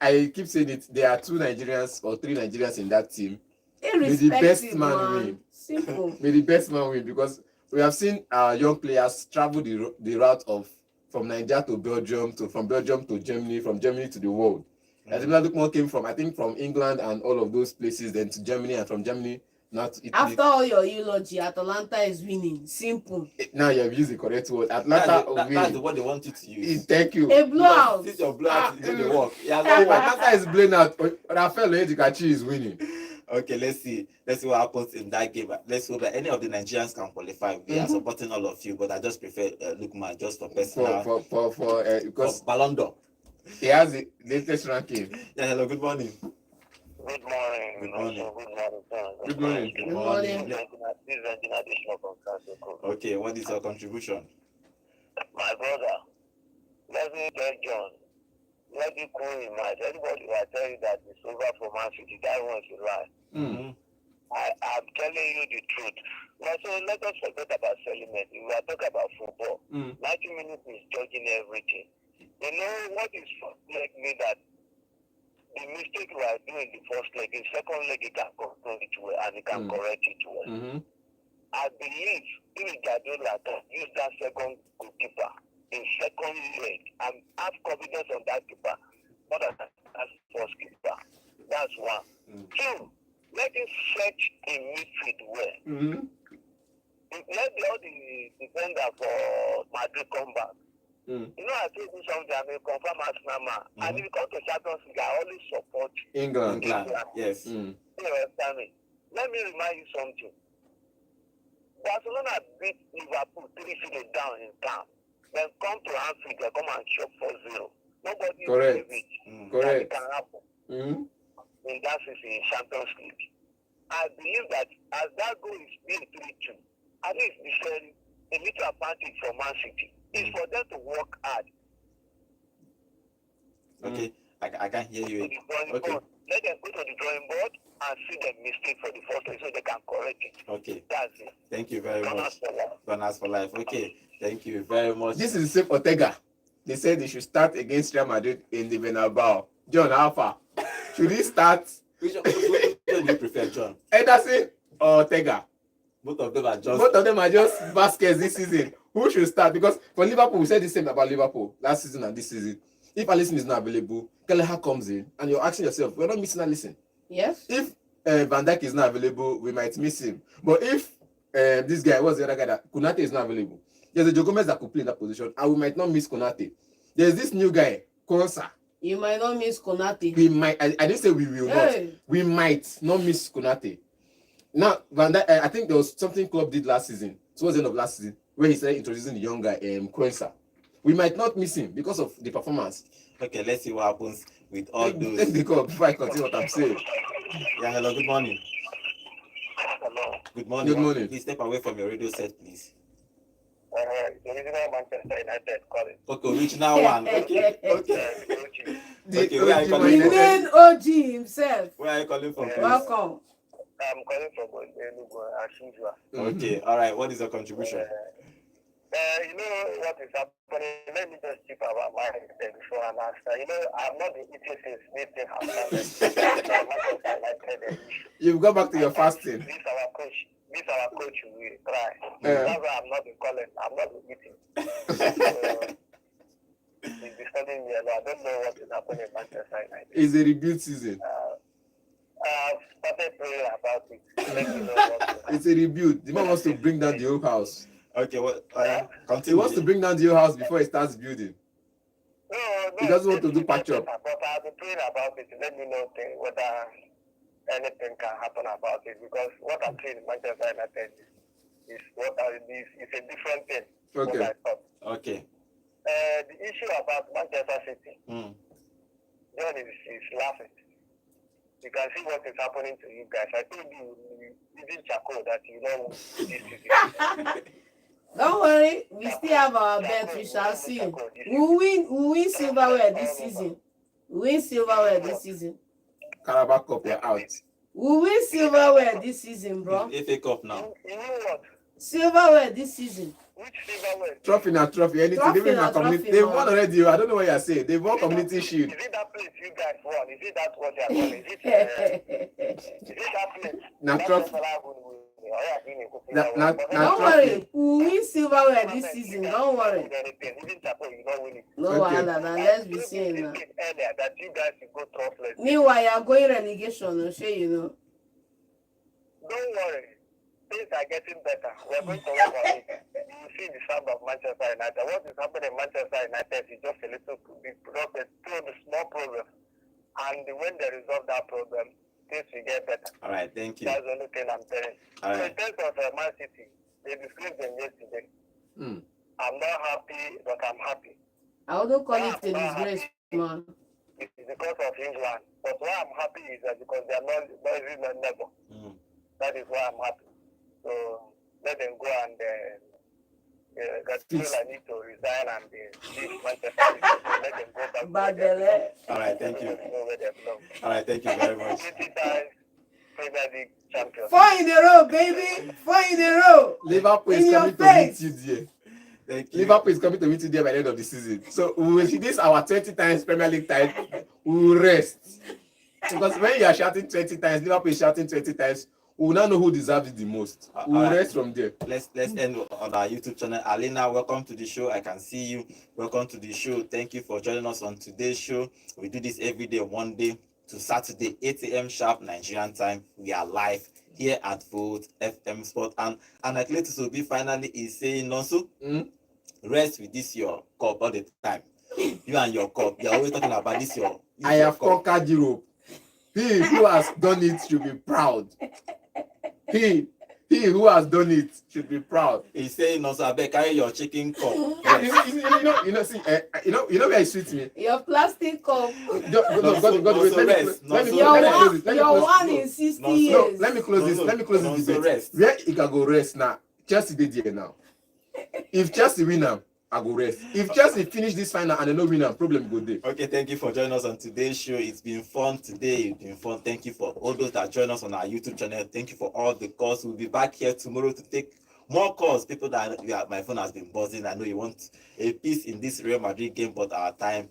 I keep saying it. There are 2 Nigerians or 3 Nigerians in that team. May the best man win. Simple. May the best man win because we have seen our young players travel the route of from Nigeria to Belgium, from Belgium to Germany, from Germany to the world. Adebola Lookman came from England and all of those places, then to Germany, and from Germany now to Italy. After all your eulogy, Atalanta is winning. Simple. Now you have used the correct word. Atlanta will win. That's the word they want you to use. Thank you. A blowout. This is your blowout. You do the work. So Atlanta is playing out. Rafael Ojikachi is winning. Okay, let's see what happens in that game. Let's hope that any of the Nigerians can qualify. We are supporting all of you, but I just prefer Lookman just for personal. Because Ballon d'Or. he has the latest ranking. Yeah, hello, good morning. Good morning. Good morning. Good morning. Good morning. This is an additional from Francisco. Okay, what is your contribution? My brother, let me tell John. Let me cool in mind. Anybody will tell you that it's over for Man City. That one is a lie. I'm telling you the truth. Now, so let us forget about settlement. We are talking about football. 90 minutes is judging everything. You know what is like me that the mistake we are doing the first leg, the second leg, it can control it well and it can correct it well. I believe if Guardiola can use that second goalkeeper in second leg and have confidence on that keeper more than as first keeper. That's one. 2, let him stretch in midfield well. Let all the defender for Madrid come back. You know, I told you something, I mean, confirm Arsenal man. And if you come to Champions League, I always support England. Yes. You understand me? Let me remind you something. Barcelona beat Liverpool 3-0 down in town. Then come to Anfield, they come and chop 4-0. Nobody Correct. believes it. Correct. That it can happen in that season in Champions League. I believe that as that goal is being 3-2, at least it's a little advantage for Man City. It's for them to work hard. Okay, I can't hear you. Okay. Let them go to the drawing board and see the mistake for the first time so they can correct it. Okay. That's it. Thank you very much. Gunners for life. Okay. Thank you very much. This is the same Ortega. They said they should start against Real Madrid in the Bernabeu. John, how far? Should he start? Which one do you prefer, John? Ederson or Ortega? Both of them are just. Both of them are just baskets this season. Who should start? Because for Liverpool, we said the same about Liverpool last season and this season. If Alisson is not available, Kelleher comes in, and you're asking yourself, we're not missing Alisson. Yes. If Van Dijk is not available, we might miss him. But if this guy, what's the other guy, that Konate is not available, there's a Joe Gomez that could play in that position, and we might not miss Konate. There's this new guy, Konsa. You might not miss Konate. We might. I didn't say we will not. We might not miss Konate. Now, Van Dijk, I think there was something Klopp did last season, towards the end of last season, where he started introducing the young guy, Konsa. We might not miss him because of the performance. Okay, let's see what happens with all those. Take the call before I continue what I'm saying. Yeah, hello, good morning. Hello. Good morning. Good morning. Please step away from your radio set, please. The original Manchester United calling. Okay, original one. Okay, okay. Okay, where are you OG calling The from? main OG himself. Where are you calling from, please? Welcome. I'm calling from Enugu as usual. Okay, all right. What is your contribution? You know what is happening? Let me just keep our mind before and answer. You know, I'm not the eating since this thing has started. You've gone back to your fasting. This our coach will try. That's why I'm not calling. I'm not eating. So, he's disturbing me a lot. I don't know what is happening in Manchester United. It's a rebuild season. I've started praying about it. Let me know what It's a rebuild. The man wants to bring down the whole house. Okay, what? He Continue. wants to bring down the whole house before he starts building. No, He doesn't want to do patch up. But I've been praying about it. Let me know whether anything can happen about it. Because what I'm seeing in Manchester United is a different thing. Okay. What I thought. Okay. The issue about Manchester City, John is laughing. You can see what is happening to you guys. I told you, even Chaco, that you know this season. Don't worry, we still have our bet. We shall see. We win silverware this season. We win silverware this season. Carabao Cup, you're out. We win silverware this season, bro. FA Cup now. You know what? Silverware this season. Which silverware? Trophy na trophy. Anything. Trophy They win na na community. trophy, They man. won already. I don't know what you're saying. They won community shield. Is it that place you guys won? Is it that what they are calling? Is it that place? Na trophy. Na Don't trophy. worry, we win silverware this season. Don't worry. Even Chapo, you don't win it. No Okay. wahala now. Let's be seeing now. Earlier that you guys should go trophless. Meanwhile, you are going relegation, no shey you know. Don't worry. Things are getting better. We are going to work on it. You see the sound of Manchester United. What is happening in Manchester United is just a little big problem, a small problem. And when they resolve that problem, things will get better. All right, thank you. That's the only thing I'm telling you. All So right. in terms of Man City, they disgraced them yesterday. I'm not happy, but I'm happy. I wouldn't call it a disgrace, man. It's because of England. But why I'm happy is that because they are not even a neighbor. That is why I'm happy. So let them go and Gattuso need to resign and leave Manchester City. Let them go back. Bad belly. All right, thank you. Know where they belong. All right, thank you very much. 20 times Premier League champion. 4 in a row, baby. 4 in a row. Liverpool is In your coming to meet face. you there. Thank you. Liverpool is coming to meet you there by the end of the season. So we will see this our 20 times Premier League title. We will rest. Because when you are shouting 20 times, Liverpool is shouting 20 times, we will now know who deserves it the most. We will rest from there. Let's end on our YouTube channel. Alina, welcome to the show. I can see you. Welcome to the show. Thank you for joining us on today's show. We do this every day, Monday to Saturday, 8 a.m. sharp Nigerian time. We are live here at Vote FM Sport. And Anacletus will be finally is saying also, rest with this your cup all the time. You and your cup. You're always talking about this your. I have conquered Europe. He who has done it should be proud. He who has done it should be proud. He's saying also, I beg carry your chicken cup. See, you know where it suits me. Your plastic cup. Your one in 60 years. Let me close this. Let me close this debate. Rest. Where it can go rest now? Chelsea did there now. If Chelsea win now, I go rest. If Chelsea finish this final and they no win now, problem go there. Okay, thank you for joining us on today's show. It's been fun today. It's been fun. Thank you for all those that join us on our YouTube channel. Thank you for all the calls. We'll be back here tomorrow to take more calls. People that my phone has been buzzing. I know you want a piece in this Real Madrid game, but our time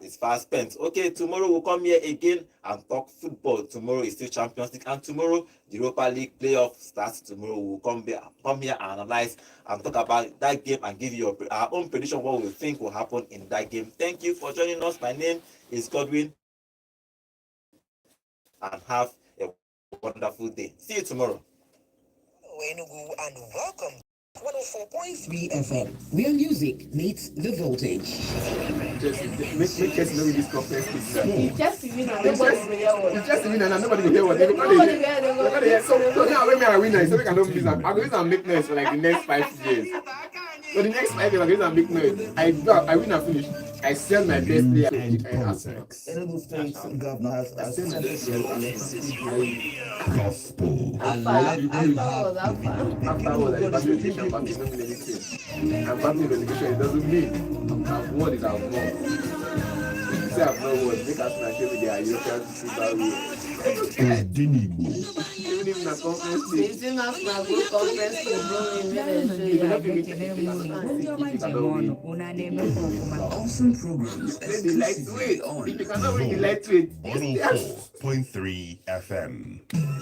is fast spent. Okay, tomorrow we'll come here again and talk football. Tomorrow is still Champions League, and tomorrow the Europa League playoff starts. Tomorrow we'll come here and analyze and talk about that game and give you our own prediction what we think will happen in that game. Thank you for joining us. My name is Godwin, and have a wonderful day. See you tomorrow. Enugu and welcome to 104.3 FM, where music meets the voltage. Just make Chelsea know this conference. If Chelsea win, nobody will hear what. If Chelsea win and nobody will hear what. Nobody will hear. So now when we are winners, so we can don't lose them. I go use and make noise for like the next 5 years. For the next 5 years, I'm going to make noise. I win and finish. I sell my best player to Arsenal. Enugu State Governor has sent Gospel. Afterwards, Afterwards, I patriotism, but it doesn't mean anything. I'm battling relegation, it doesn't mean I've won is I've won. Say I've not won, make us not show me they are European super even if na conference league. it's in us now go conference to blow in Awesome programs. Then the lightweight. If you cannot win the lightweight, 104.3 FM.